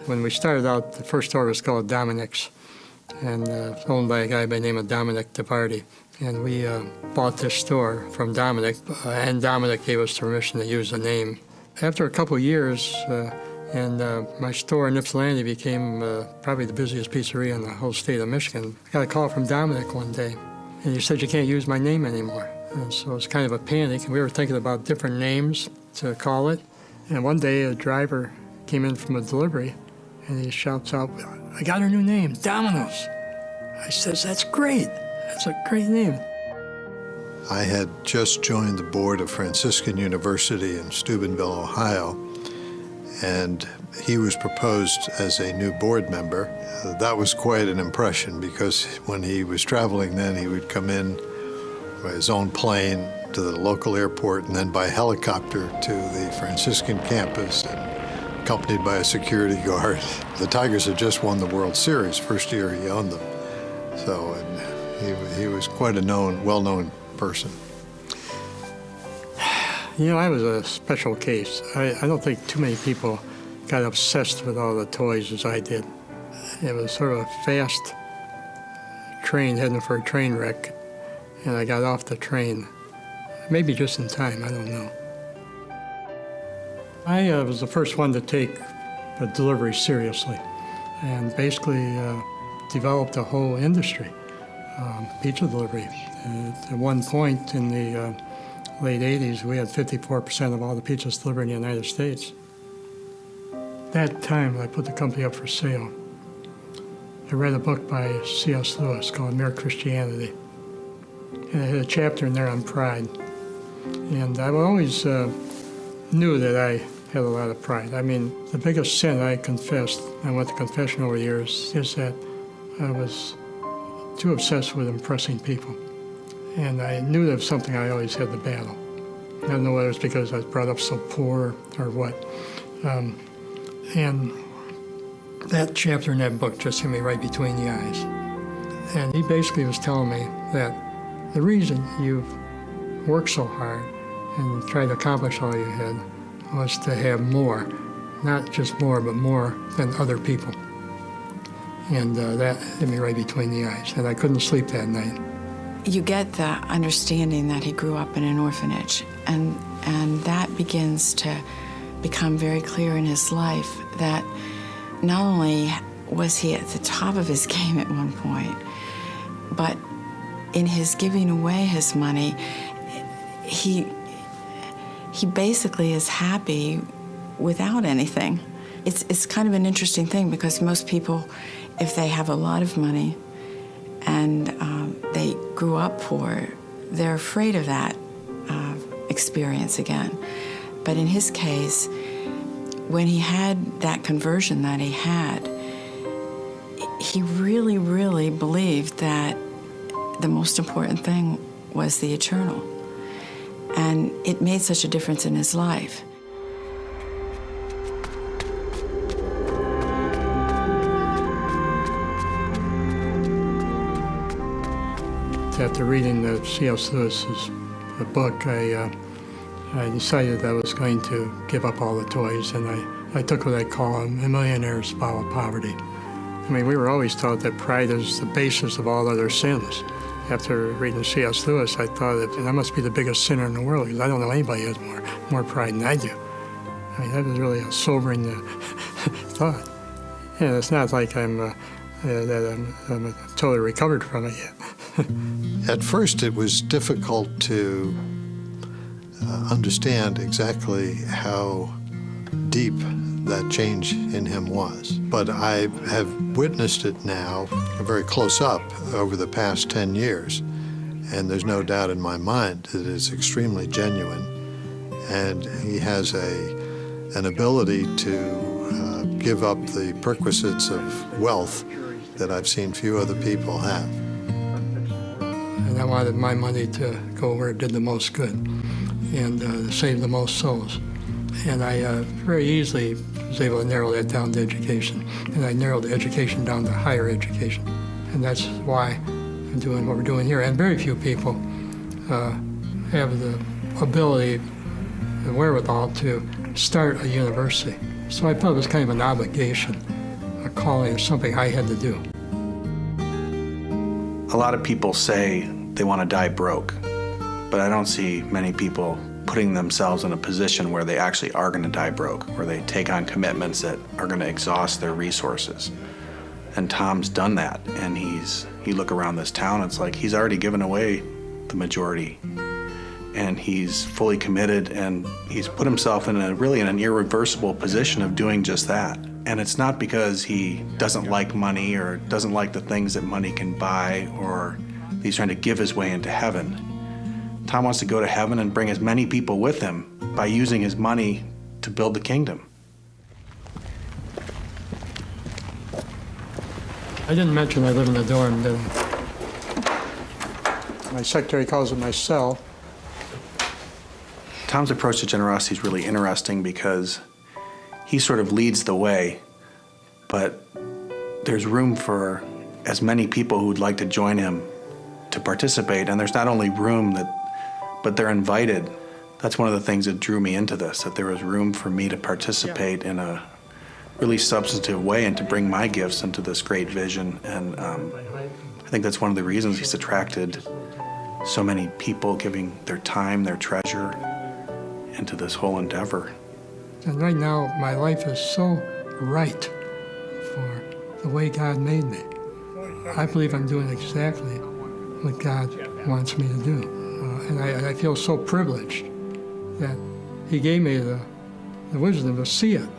When we started out, the first store was called Dominic's, and owned by a guy by the name of Dominic DeParty. And we bought this store from Dominic, and Dominic gave us permission to use the name. After a couple of years, my store in Ypsilanti became probably the busiest pizzeria in the whole state of Michigan. I got a call from Dominic one day, and he said, "You can't use my name anymore." And so it was kind of a panic, and we were thinking about different names to call it. And one day a driver came in from a delivery, and he shouts out, "I got her new name, Domino's." I says, "That's great. That's a great name." I had just joined the board of Franciscan University in Steubenville, Ohio, and he was proposed as a new board member. That was quite an impression, because when he was traveling then, he would come in by his own plane to the local airport and then by helicopter to the Franciscan campus, and accompanied by a security guard. The Tigers had just won the World Series, first year he owned them. So he was quite a well-known person. You know, I was a special case. I don't think too many people got obsessed with all the toys as I did. It was sort of a fast train heading for a train wreck, and I got off the train, maybe just in time, I don't know. I was the first one to take the delivery seriously, and basically developed a whole industry, pizza delivery. At one point in the late 80s, we had 54% of all the pizzas delivered in the United States. That time, I put the company up for sale. I read a book by C.S. Lewis called Mere Christianity, and it had a chapter in there on pride. And I always knew that I had a lot of pride. I mean, the biggest sin I confessed, I went to confession over the years, is that I was too obsessed with impressing people. And I knew that was something I always had to battle. I don't know whether it was because I was brought up so poor or what. And that chapter in that book just hit me right between the eyes. And he basically was telling me that the reason you've worked so hard and tried to accomplish all you had was to have more. Not just more, but more than other people. And that hit me right between the eyes, and I couldn't sleep that night. You get the understanding that he grew up in an orphanage, and that begins to become very clear in his life that not only was he at the top of his game at one point, but in his giving away his money, he basically is happy without anything. It's kind of an interesting thing, because most people, if they have a lot of money and they grew up poor, they're afraid of that experience again. But in his case, when he had that conversion that he had, he really, really believed that the most important thing was the eternal. And it made such a difference in his life. After reading the C.S. Lewis's book, I decided I was going to give up all the toys, and I took what I call a millionaire's vow of poverty. I mean, we were always taught that pride is the basis of all other sins. After reading C.S. Lewis, I thought that I must be the biggest sinner in the world, because I don't know anybody who has more pride than I do. I mean, that was really a sobering thought. And it's not like I'm totally recovered from it yet. At first, it was difficult to understand exactly how deep that change in him was. But I have witnessed it now very close up over the past 10 years. And there's no doubt in my mind that it's extremely genuine. And he has an ability to give up the perquisites of wealth that I've seen few other people have. And I wanted my money to go where it did the most good and save the most souls. And I very easily was able to narrow that down to education. And I narrowed the education down to higher education. And that's why I'm doing what we're doing here. And very few people have the ability, the wherewithal to start a university. So I felt it was kind of an obligation a calling or something I had to do. A lot of people say they want to die broke, but I don't see many people putting themselves in a position where they actually are going to die broke, where they take on commitments that are going to exhaust their resources. And Tom's done that, and you look around this town, it's like he's already given away the majority, and he's fully committed, and he's put himself in an irreversible position of doing just that. And it's not because he doesn't like money or doesn't like the things that money can buy, or he's trying to give his way into heaven. Tom wants to go to heaven and bring as many people with him by using his money to build the kingdom. I didn't mention I live in a dorm, did I? My secretary calls it my cell. Tom's approach to generosity is really interesting because he sort of leads the way, but there's room for as many people who'd like to join him to participate, and there's not only room, but they're invited. That's one of the things that drew me into this, that there was room for me to participate in a really substantive way and to bring my gifts into this great vision. And I think that's one of the reasons he's attracted so many people giving their time, their treasure into this whole endeavor. And right now, my life is so right for the way God made me. I believe I'm doing exactly what God wants me to do. And I feel so privileged that He gave me the wisdom to see it.